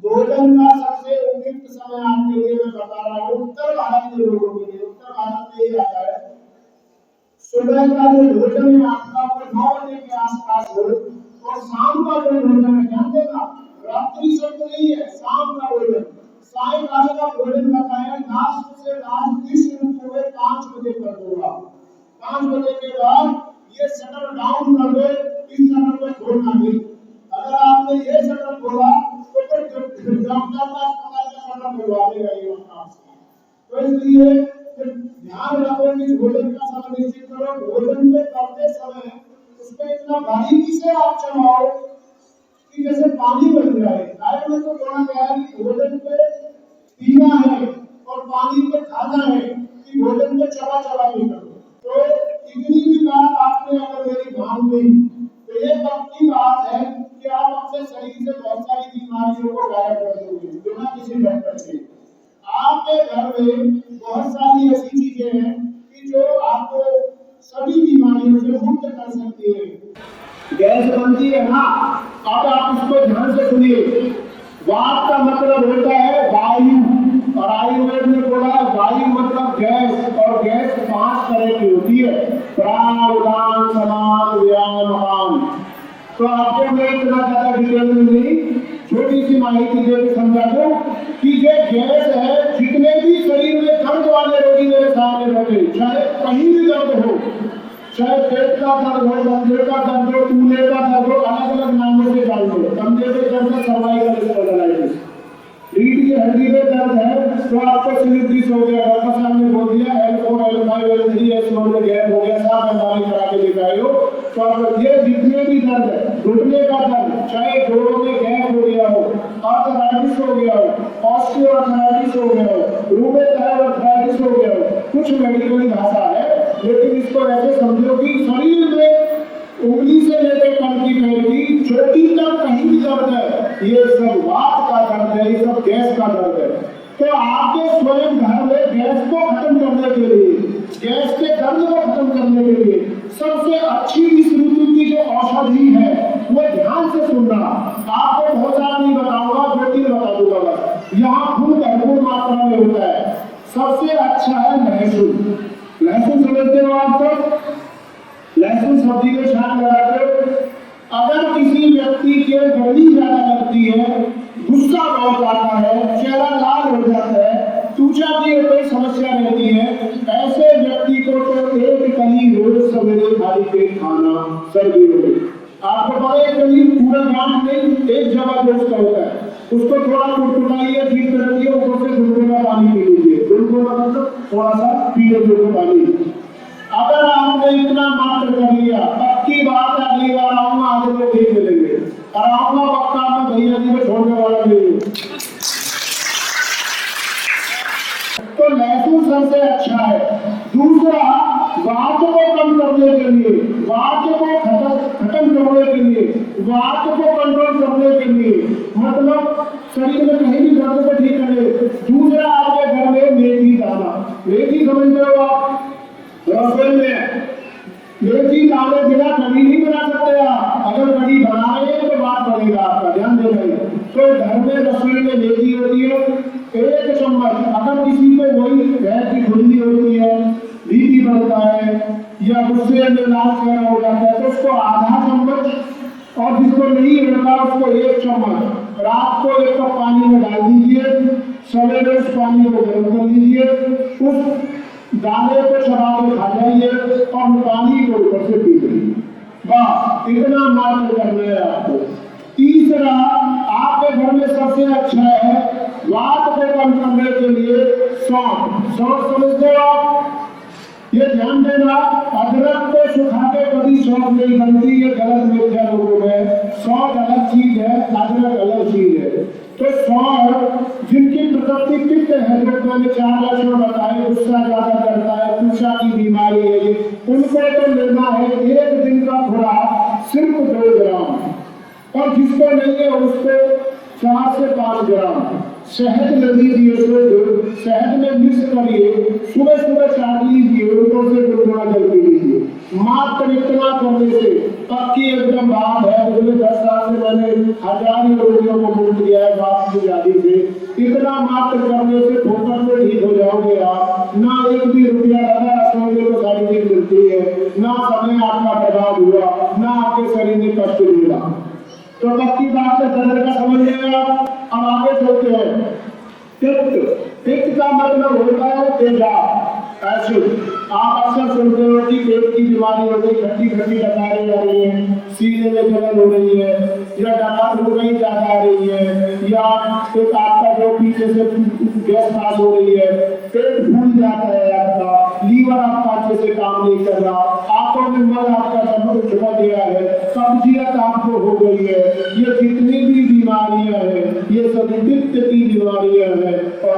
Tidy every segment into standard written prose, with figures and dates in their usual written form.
भोजन का सबसे उपयुक्त समय आपके लिए मैं बता रहा हूँ, उत्तर भारत के लोगों के लिए। उत्तर भारत में ही आता है सुबह का जो भोजन है आपका वो 9 बजे के आसपास हो, और शाम का जो भोजन है, ध्यान देना, रात्रि शब्द नहीं है, शाम का भोजन, सायंकाल का भोजन बताया लास्ट से लास्ट की शुरू हुए 5 बजे कर दूंगा। 5 बजे के बाद ये शटर डाउन कर दो, इस शटर को खोलना नहीं। अगर आपने ये शटर खोला तो फिर डॉक्टर का अस्पताल का शटर खुलवा देगा ये आपसे। तो इसलिए ध्यान रखो कि भोजन का समय निश्चित करो। भोजन में करते समय उसमें इतना बारीकी से आप चलाओ कि जैसे पानी बन जाए। आयत में तो बोला गया है कि भोजन पे पीना है और पानी पे खाना है, कि भोजन पे चबा चबा नहीं करो। तो इतनी भी बात आपने अगर मेरी मान ली तो ये पक्की बात है कि आप अपने शरीर से बहुत सारी बीमारियों को गायब कर दोगे बिना किसी डॉक्टर के। आपके घर में बहुत सारी ऐसी चीजें हैं कि जो आपको सभी बीमारियों से मुक्त कर सकती है। गैस बनती है ना, अब आप इसको ध्यान से सुनिए। वात का मतलब होता है वायु, और आयुर्वेद में बोला है वायु मतलब गैस, और गैस 5 तरह की होती है, प्राण, उदान, समान, व्यान, अपान। तो आपको मैं इतना ज्यादा डिटेल में नहीं, छोटी सी माहिती देकर समझा दो कि ये गैस है। जितने भी शरीर में दर्द वाले रोगी मेरे सामने बैठे, चाहे कहीं भी दर्द हो, चाहे पेट का दर्द हो, कंधे का दर्द हो, कूल्हे का दर्द हो, अलग अलग नामों से जान लो। कंधे पे दर्द है सर्वाइकल स्पॉन्डिलाइटिस, रीढ़ की हड्डी में दर्द है तो आपको स्लिप डिस्क हो गया, डॉक्टर साहब ने बोल दिया L4 L5 L3 S1 में गैप हो गया, साफ एमआरआई करा के दिखाए हो। तो आप ये जितने भी दर्द है, घुटने का दर्द, चाहे जोड़ों में गैप हो गया हो, आर्थराइटिस हो गया हो, ऑस्टियोआर्थराइटिस हो गया हो, रूमेटॉइड आर्थराइटिस हो गया हो, कुछ मेडिकल भाषा है, लेकिन इसको ऐसे समझो कि शरीर में उंगली से लेकर कनकी पैर की चोटी तक कहीं भी दर्द है, ये सब वात का दर्द है, ये सब गैस का दर्द है। तो आपके स्वयं घर में गैस को खत्म करने के लिए, गैस के दर्द को खत्म करने के लिए सबसे अच्छी इस ऋतु की जो औषधि है वो ध्यान से सुनना। आपको बहुत सारा नहीं बताऊंगा, 2-3 बता दूंगा बस। यहाँ खूब भरपूर मात्रा में होता है। सबसे अच्छा है लहसुन। लहसुन समझते हो आप सब? लहसुन सब्जी में छान लगाते हो। अगर किसी व्यक्ति के गर्मी ज्यादा लगती है, गुस्सा बहुत आता है, चेहरा लाल हो जाता है, त्वचा की कोई समस्या रहती है, ऐसे व्यक्ति को तो एक कली रोज सवेरे खाली पेट खाना सर्दियों में। आपको पता है कली पूरा गांठ नहीं, एक जगह दोस्त का होता है, उसको थोड़ा कुटकुटाइए, ठीक कर दिए, ऊपर से गुनगुना पानी पी लीजिए। गुनगुना मतलब थोड़ा सा पिए जो पानी। अगर आपने इतना मात्र कर लिया, पक्की बात है अगली बार आऊंगा, आगे लोग ठीक मिलेंगे, और आऊंगा पक्का, मैं भैया जी को छोड़ने वाला नहीं हूँ। तो लहसुन सबसे अच्छा है। दूसरा, वात को कम करने के लिए, वात को खत्म करने के लिए, वात को कंट्रोल करने के लिए, मतलब शरीर में कहीं भी दर्द को ठीक करे। दूसरा, आपके घर में मेथी दाना, मेथी समझते हो आप? रसोई में मेथी दाने बिना कढ़ी नहीं बना सकते आप। अगर कढ़ी बना रहे हैं तो बात बढ़ेगा आपका, ध्यान देना। तो घर में रसोई में मेथी होती है 1 चम्मच। अगर किसी को वही गैस की खुजली होती है, बीपी बढ़ता है, या गुस्से में लाल चेहरा हो जाता है, तो उसको आधा चम्मच, और जिसको नहीं होता उसको 1 चम्मच रात को 1 कप पानी में डाल दीजिए, सवेरे उस पानी को गर्म कर लीजिए, उस दाने को चबा के खा जाइए और पानी को ऊपर से पी लीजिए। बस इतना मात्र करना है आपको। तीसरा, आपके घर में सबसे अच्छा है वात को कम करने के लिए सौंफ। सौंफ समझते हो आप? ये ध्यान देना, अदरक को सुखा के कभी सौंफ नहीं बनती, ये गलत मिथ्या लोगों में। सौंफ अलग चीज है, अदरक अलग चीज है। तो सौंफ जिनकी प्रकृति पित्त है, जो मैंने 4 लक्षण बताए, गुस्सा ज्यादा करता है, त्वचा की बीमारी है, उनको तो लेना है 1 दिन का खुराक सिर्फ 2 ग्राम, और जिसको नहीं है उसको 4 से 5 ग्राम शहद में लीजिए। शहद में मिक्स करिए, सुबह सुबह चाट लीजिए, ऊपर से गुनगुना जल पी लीजिए। मात्र इतना करने से पक्की एकदम बात है। पिछले 10 साल से मैंने हजारों रोगियों को मुक्त किया है बाप की यादी से। इतना मात्र करने से फोकट में ठीक हो जाओगे आप। ना एक भी रुपया लगा, रसोई को सारी चीज मिलती है, ना समय आपका बर्बाद हुआ, ना आपके शरीर में कष्ट मिला। तो पक्की बात है, दर्द का समझ लिया। अब आगे चलते हैं। पित्त, पित्त का मतलब होता है तेजाब, एसिड। आप अक्सर सुनते हो कि पेट की बीमारी हो गई, खट्टी खट्टी डकारें आ रही है, सीने में जलन हो रही है, या डकार हो गई ज्यादा आ रही है, या फिर आपका जो पीछे से गैस पास हो रही है, पेट फूल जाता है आपका, लीवर आपका अच्छे से काम नहीं कर रहा, आंखों में मल आपका चमक गया है, कब्जियत आपको हो गई है। ये जितनी भी बीमारियां हैं ये सभी पित्त की बीमारियां हैं। और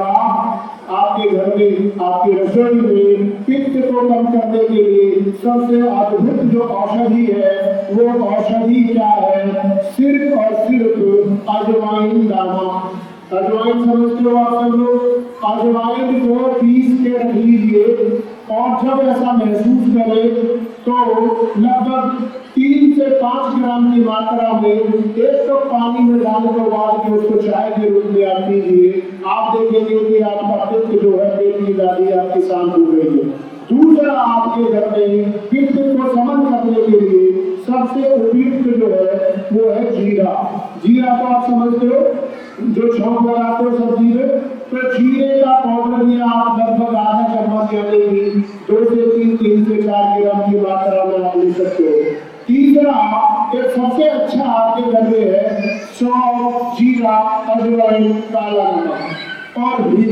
आपके घर में, आपकी रसोई में पित्त को कम करने के लिए सबसे अद्भुत जो औषधि है वो औषधि क्या है? सिर्फ और सिर्फ अजवाइन दाना। अजवाइन समझते हो आप सब लोग? अजवाइन को पीस के रख लीजिए और जब ऐसा महसूस करें तो लगभग 3 से 5 ग्राम की मात्रा में 1 कप पानी में डालकर उबाल के उसको चाय के रूप में आप पीजिए। आप देखेंगे कि आपका पित्त जो है, पेट की दादी आपकी शांत हो गई है। दूसरा, आपके घर में पित्त को समन करने के लिए सबसे उपयुक्त जो है वो है जीरा। जीरा तो आप समझते हो, जो छौंक लगाते हो सब्जी में, तो जीरे का पाउडर भी आप लगभग आधा चम्मच यानी 2 से 3 से 4 ग्राम की मात्रा में आप ले सकते हो। तीसरा, एक सबसे अच्छा आपके घर में है सौंफ, जीरा, अजवाइन, काला नमक और घी।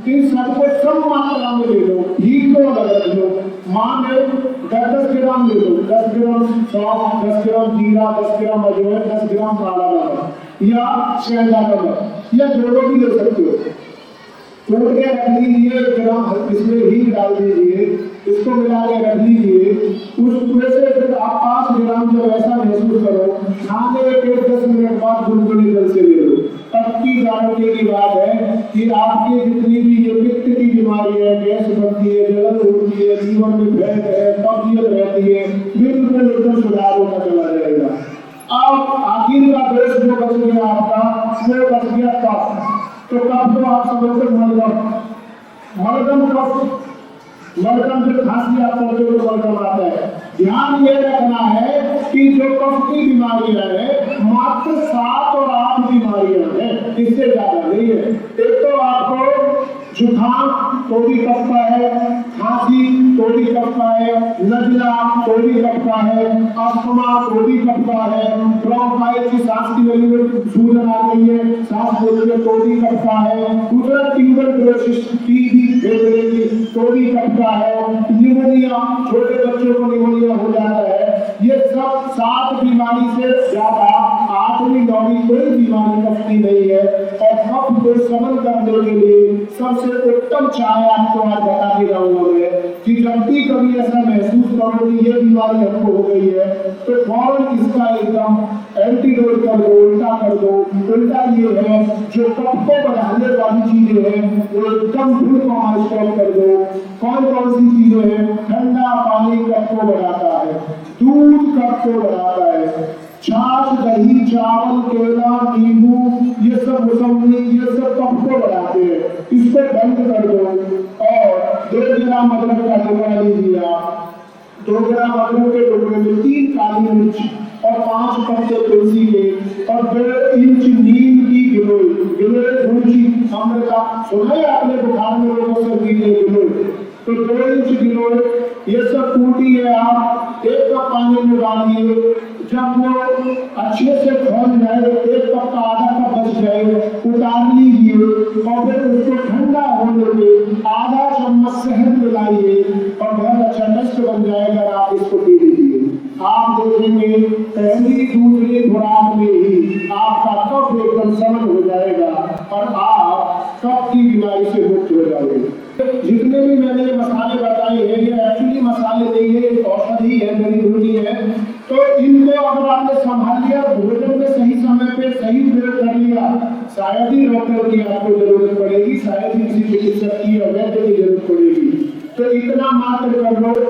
इन सबको सम मात्रा में ले लो, घी को अलग लो। मान लो 10 ग्राम ले लो, 10 ग्राम सौंफ, 10 ग्राम जीरा, 10 ग्राम अजवाइन, 10 ग्राम काला नमक या सेंधा नमक, या दोनों भी ले सकते हो। तोड़ के रख लीजिए, 1 ग्राम इसमें ही डाल दीजिए, इसको मिला के रख लीजिए। उसमें से फिर आप 5 ग्राम जब ऐसा महसूस करो, खाने के 10 मिनट बाद गुनगुने जल से ले लो। पक्की गारंटी की बात है कि आपकी जितनी भी ये पित्त की बीमारी है, गैस बनती है, जलन होती है, लीवर में फैट है, कब्जियत रहती है, बिल्कुल एकदम सुधार होता चला जाएगा। अब आखिर का दोष जो बच गया आपका, वो बच गया कफ। तो कफ को आप समझते मलगम, मलगम कफ, मलगम जो खांसी आप करते हो मलगम आता है। ध्यान ये रखना है कि जो कफ की बीमारियां है मात्र 7 और 8 बीमारियां हैं, इससे ज्यादा नहीं है। एक तो आपको जुकाम तो भी कफ का है, खांसी तो भी कफ का है, नजला तो भी कफ का है, अस्थमा तो भी कफ का है, ब्रोंकाइटिस की सांस की नली में सूजन आ गई है, सांस लेने तो भी कफ का है, दूसरा ट्यूबरकुलोसिस टीबी फेफड़े की तो भी कफ का है, निमोनिया, छोटे बच्चों को निमोनिया हो जाता है। ये सब 7 बीमारी से ज्यादा 8वीं 9वीं कोई बीमारी कफ की नहीं है। और कफ को समन करने के लिए सबसे उत्तम चाय आपको आज बता के जाऊंगा मैं कि जब भी कभी ऐसा महसूस करो कि ये बीमारी हमको हो गई है तो फौरन इसका एकदम एंटीडोट कर दो, उल्टा कर दो। उल्टा ये है, जो कफ को बढ़ाने वाली चीजें हैं वो एकदम दूर को स्टॉप कर दो। कौन कौन सी चीजें हैं? ठंडा पानी कफ को बढ़ाता है, दूध कफ को बढ़ाता है, छाछ, दही, चावल, केला, नींबू, ये सब मौसमी, ये सब कफ को बढ़ाते हैं। इसको बंद कर दो और 2 ग्राम अदरक का टुकड़ा लीजिए आप। 2 ग्राम अदरक के टुकड़े में 3 काली मिर्च और 5 पत्ते तुलसी के और 2 इंच नीम की गिलोय, गिलोय भूंजी अमृता, सुना है आपने बुखार में लोगों से गिलोय, तो 2 इंच गिलोय ये सब कूटिए आप, 1 कप पानी में डालिए। जब वो अच्छे से खोल जाए, 1 कप का आधा कप बच जाए, उतार लीजिए और फिर उसको ठंडा होने पे आधा चम्मच शहद मिलाइए और बहुत अच्छा नष्ट बन जाएगा। आप इसको पी लीजिए, आप देखेंगे पहली दूसरी खुराक में ही आपका कफ एकदम समन हो जाएगा और आप कफ की बीमारी से मुक्त हो जाएंगे। जितने भी मैंने मसाले बताए हैं ये एक्चुअली मसाले नहीं है, एक औषधि है, जड़ी बूटी है। तो इनको अगर आपने संभाल लिया, भोजन में सही समय पे सही प्रयोग कर लिया, शायद ही डॉक्टर की आपको जरूरत पड़ेगी, शायद ही किसी चिकित्सक की या वैद्य की जरूरत पड़ेगी। तो इतना मात्र कर लो